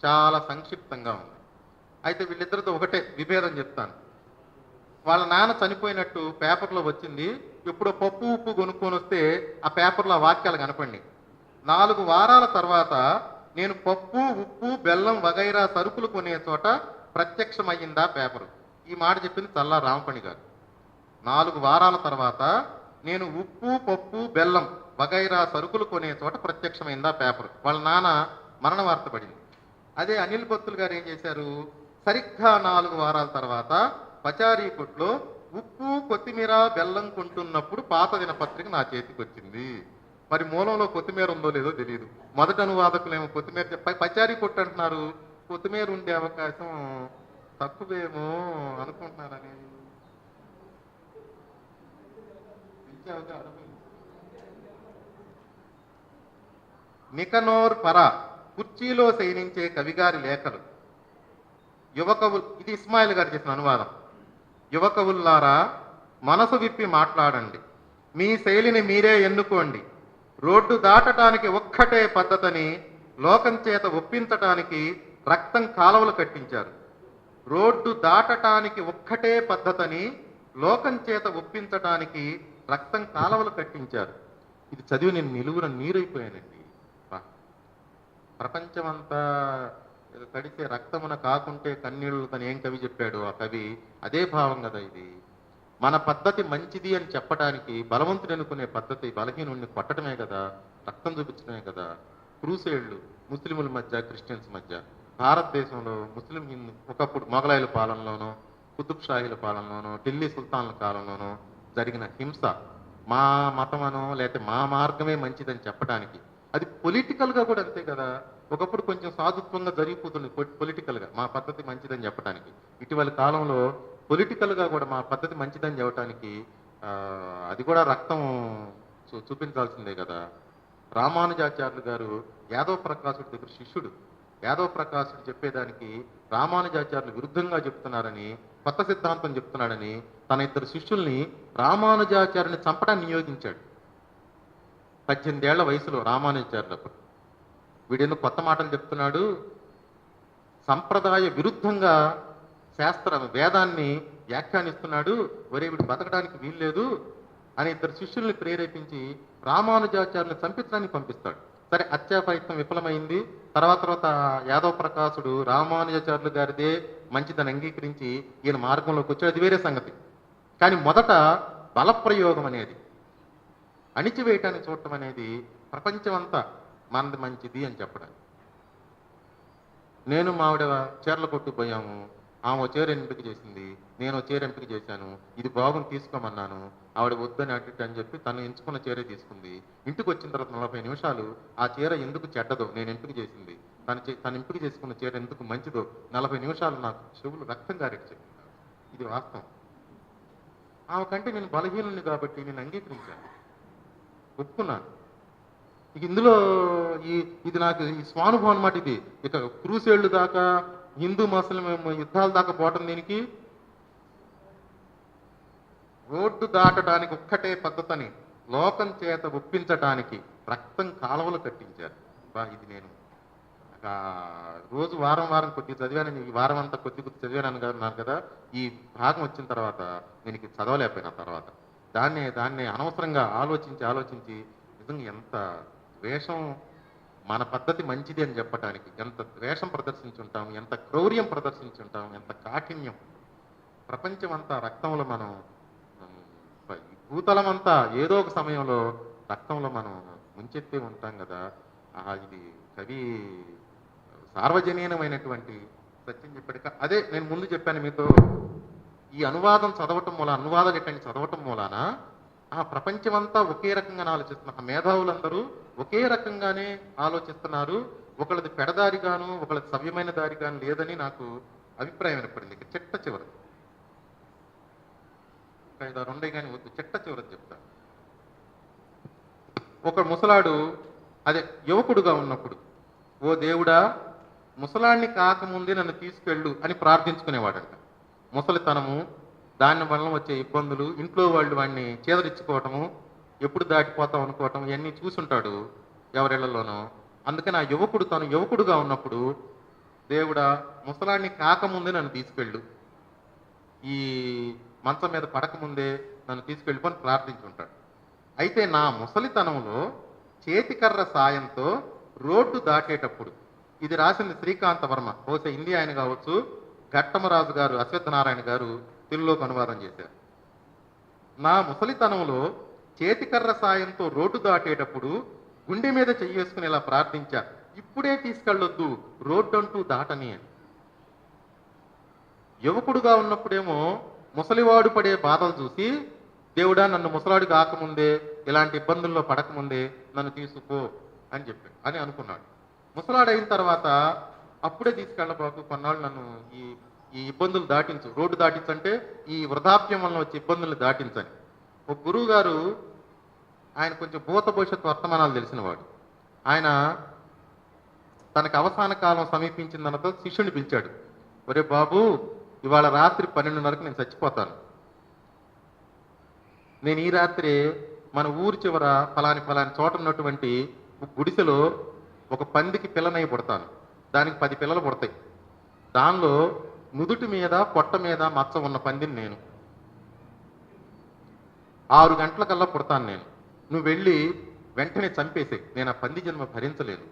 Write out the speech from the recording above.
చాలా సంక్షిప్తంగా ఉంది. అయితే వీళ్ళిద్దరితో ఒకటే విభేదం చెప్తాను. వాళ్ళ నాన్న చనిపోయినట్టు పేపర్‌లో వచ్చింది. ఎప్పుడో పప్పు, ఉప్పు కొనుక్కొనొస్తే ఆ పేపర్‌లో ఆ వాక్యాలు కనపడినియి. 4 వారాల తర్వాత నేను పప్పు, ఉప్పు, బెల్లం వగైరా సరుకులు కొనే చోట ప్రత్యక్షమయ్యిందా పేపరు. ఈ మాట చెప్పింది చల్లా రామపణి గారు. 4 వారాల తర్వాత నేను ఉప్పు, పప్పు, బెల్లం వగైరా సరుకులు కొనే చోట ప్రత్యక్షమైందా పేపరు. వాళ్ళ నాన్న మరణ వార్త పడింది. అదే అనిల్ బత్తులు గారు ఏం చేశారు? సరిగ్గా 4 వారాల తర్వాత పచారీ కొట్లో ఉప్పు, కొత్తిమీర, బెల్లం కొంటున్నప్పుడు పాత దినపత్రిక నా చేతికి వచ్చింది. మరి మూలంలో కొత్తిమీర ఉందో లేదో తెలియదు. మొదటి అనువాదకులేమో కొత్తిమీర పచారీ కొట్టు అంటున్నారు. కొత్తిమీర ఉండే అవకాశం తక్కువేమో అనుకుంటున్నారని నికనోర్ పరా కుర్చీలో శయనించే కవిగారి లేఖలు. యువకవులు, ఇది ఇస్మాయిల్ గారు చేసిన అనువాదం. యువకవుల్లారా, మనసు విప్పి మాట్లాడండి, మీ శైలిని మీరే ఎన్నుకోండి. రోడ్డు దాటడానికి ఒక్కటే పద్ధతని లోకం చేత ఒప్పించటానికి రక్తం కాలువలు కట్టించారు. రోడ్డు దాటటానికి ఒక్కటే పద్ధతని లోకం చేత ఒప్పించటానికి రక్తం కాలువలు కట్టించారు. ఇది చదివి నేను నిలువున నీరైపోయానండి. ప్రపంచమంతా కడితే రక్తమున కాకుంటే కన్నీళ్ళు తను ఏం కవి చెప్పాడు ఆ కవి, అదే భావం కదా ఇది. మన పద్ధతి మంచిది అని చెప్పడానికి బలవంతుడు అనుకునే పద్ధతి బలహీనుడిని కొట్టడమే కదా, రక్తం చూపించడమే కదా. క్రూసేళ్లు ముస్లిముల మధ్య క్రిస్టియన్స్ మధ్య, భారతదేశంలో ముస్లిం హిందూ ఒకప్పుడు మొఘలాయుల పాలనలోనో కుతుబ్ షాహీల పాలనలోనో ఢిల్లీ సుల్తాన్ల కాలంలోనో జరిగిన హింస మా మతమనో లేకపోతే మా మార్గమే మంచిదని చెప్పడానికి, అది పొలిటికల్గా కూడా అంతే కదా. ఒకప్పుడు కొంచెం సాధుత్వంగా జరిగిపోతుంది పొలిటికల్గా మా పద్ధతి మంచిదని చెప్పడానికి. ఇటీవల కాలంలో పొలిటికల్గా కూడా మా పద్ధతి మంచిదని చెప్పడానికి అది కూడా రక్తం చూపించాల్సిందే కదా. రామానుజాచార్యులు గారు యాదవ్ ప్రకాశుడి దగ్గర శిష్యుడు. యాదవ్ ప్రకాశుడు చెప్పేదానికి రామానుజాచార్యులు విరుద్ధంగా చెప్తున్నారని, కొత్త సిద్ధాంతం చెప్తున్నాడని తన 2 శిష్యుల్ని రామానుజాచార్యుని చంపడానికి నియోగించాడు. 18 ఏళ్ల వయసులో రామానుజాచార్యులకు. వీడెందుకు కొత్త మాటలు చెప్తున్నాడు, సంప్రదాయ విరుద్ధంగా వేదాన్ని వ్యాఖ్యానిస్తున్నాడు, ఒరే వీడు బతకడానికి వీల్లేదు అని 2 శిష్యుల్ని ప్రేరేపించి రామానుజాచార్యుని చంపించడానికి పంపిస్తాడు. సరే, హత్యా ప్రయత్నం విఫలమైంది. తర్వాత యాదవ్ ప్రకాశుడు రామానుజాచార్యులు గారిదే మంచిదని అంగీకరించి ఈయన మార్గంలోకి వచ్చాడు, అది వేరే సంగతి. కానీ మొదట బలప్రయోగం అనేది, అణిచివేయటాన్ని చూడటం అనేది, ప్రపంచమంతా మనది మంచిది అని చెప్పడానికి. నేను మావిడ చీరలు కొట్టుకుపోయాము, ఆమె చీర ఎంపిక చేసింది, నేను చీర ఎంపిక చేశాను, ఇది బాగుని తీసుకోమన్నాను, ఆవిడ వద్దని అటు అని చెప్పి తను ఎంచుకున్న చీరే తీసుకుంది. ఇంటికి వచ్చిన తర్వాత 40 నిమిషాలు ఆ చీర ఎందుకు చెడ్డదో నేను ఎంపిక చేసింది, తను ఎంపిక చేసుకున్న చీర ఎందుకు మంచిదో 40 నిమిషాలు నాకు చెవులు రక్తం గారెట్టి చెప్పింది. ఇది వాస్తవం. ఆమె కంటే నేను బలహీనుని కాబట్టి నేను అంగీకరించాను, ఒప్పుకున్నాను. ఇక ఇందులో ఇది నాకు ఈ స్వానుభవం అన్నమాట. ఇది ఇక క్రూసేళ్లు దాకా హిందూ ముస్లిం యుద్ధాల దాకా పోవటం దీనికి. రోడ్డు దాటడానికి ఒక్కటే పద్ధతని లోకం చేత ఒప్పించటానికి రక్తం కాలువలు కట్టించారు. ఇది నేను రోజు వారం కొద్ది చదివాను, ఈ వారం అంతా కొద్ది చదివాను అన్నారు కదా. ఈ భాగం వచ్చిన తర్వాత నేను ఇది చదవలేకపోయినా తర్వాత దాన్నే అనవసరంగా ఆలోచించి నిజంగా ఎంత వేషం, మన పద్ధతి మంచిది అని చెప్పటానికి ఎంత ద్వేషం ప్రదర్శించుంటాం, ఎంత క్రౌర్యం ప్రదర్శించుంటాం, ఎంత కాఠిన్యం. ప్రపంచం అంతా రక్తంలో మనం, భూతలం అంతా ఏదో ఒక సమయంలో రక్తంలో మనం ముంచెత్తే ఉంటాం కదా. ఇది కవి సార్వజనీనమైనటువంటి సత్యం చెప్పాడు. అదే నేను ముందు చెప్పాను మీతో, ఈ అనువాదం చదవటం మూలాన, అనువాద లెక్కని చదవటం మూలాన ఆ ప్రపంచమంతా ఒకే రకంగా ఆలోచిస్తున్నారు. మేధావులందరూ ఒకే రకంగానే ఆలోచిస్తున్నారు. ఒకళ్ళది పెడదారిగాను ఒకళ్ళది సవ్యమైన దారిగాను లేదని నాకు అభిప్రాయం ఏర్పడింది. చిట్ట చివరి 5-6 కానీ వద్దు, చిట్ట చివరి చెప్తాను. ఒక ముసలాడు, అదే యువకుడుగా ఉన్నప్పుడు, ఓ దేవుడా ముసలాన్ని కాకముందే నన్ను తీసుకెళ్ళు అని ప్రార్థించుకునేవాడంట. ముసలితనము, దాని వలన వచ్చే ఇబ్బందులు, ఇంట్లో వాళ్ళు వాడిని చేదరించుకోవటము, ఎప్పుడు దాటిపోతాం అనుకోవటం, ఇవన్నీ చూసుంటాడు ఎవరిళ్లలోనో. అందుకని ఆ యువకుడు తను యువకుడుగా ఉన్నప్పుడు దేవుడా ముసలాన్ని కాకముందే నన్ను తీసుకెళ్ళు, ఈ మంచం మీద పడకముందే నన్ను తీసుకెళ్ళిపోని ప్రార్థించుంటాడు. అయితే నా ముసలితనంలో చేతికర్ర సాయంతో రోడ్డు దాటేటప్పుడు, ఇది రాసింది శ్రీకాంత వర్మ, బహుశా హిందీ ఆయన కావచ్చు, ఘట్టమరాజు గారు అశ్వత్థనారాయణ గారు తెలుగులోకి అనువాదం చేశారు. నా ముసలితనంలో చేతికర్ర సాయంతో రోడ్డు దాటేటప్పుడు గుండె మీద చెయ్యేసుకుని ఇలా ప్రార్థించా, ఇప్పుడే తీసుకెళ్ళొద్దు, రోడ్డు అంటూ దాటని అని. యువకుడుగా ఉన్నప్పుడేమో ముసలివాడు పడే బాధలు చూసి, దేవుడా నన్ను ముసలాడు కాకముందే, ఇలాంటి ఇబ్బందుల్లో పడకముందే నన్ను తీసుకో అని చెప్పాడు అని అనుకున్నాడు. ముసలాడు అయిన తర్వాత అప్పుడే తీసుకెళ్ళబాకు, కొన్నాళ్ళు నన్ను ఈ ఈ ఇబ్బందులు దాటించు, రోడ్డు దాటించంటే ఈ వృద్ధాప్యం వలన వచ్చే ఇబ్బందులు దాటించని. ఒక గురువు గారు, ఆయన కొంచెం భూత భవిష్యత్తు వర్తమానాలు తెలిసినవాడు, ఆయన తనకు అవసాన కాలం సమీపించిందనతో శిష్యుని పిలిచాడు. ఒరే బాబు, ఇవాళ రాత్రి 12:30కు నేను చచ్చిపోతాను. నేను ఈ రాత్రి మన ఊరి చివర ఫలాని చోట ఉన్నటువంటి గుడిసెలో ఒక పందికి పిల్లనై పుడతాను. దానికి 10 పిల్లలు పుడతాయి. దానిలో నుదుటి మీద పొట్ట మీద మచ్చ ఉన్న పందిని నేను. 6 గంటలకల్లా పుడతాను నేను. నువ్వు వెళ్ళి వెంటనే చంపేసే, నేను ఆ పంది జన్మ భరించలేను.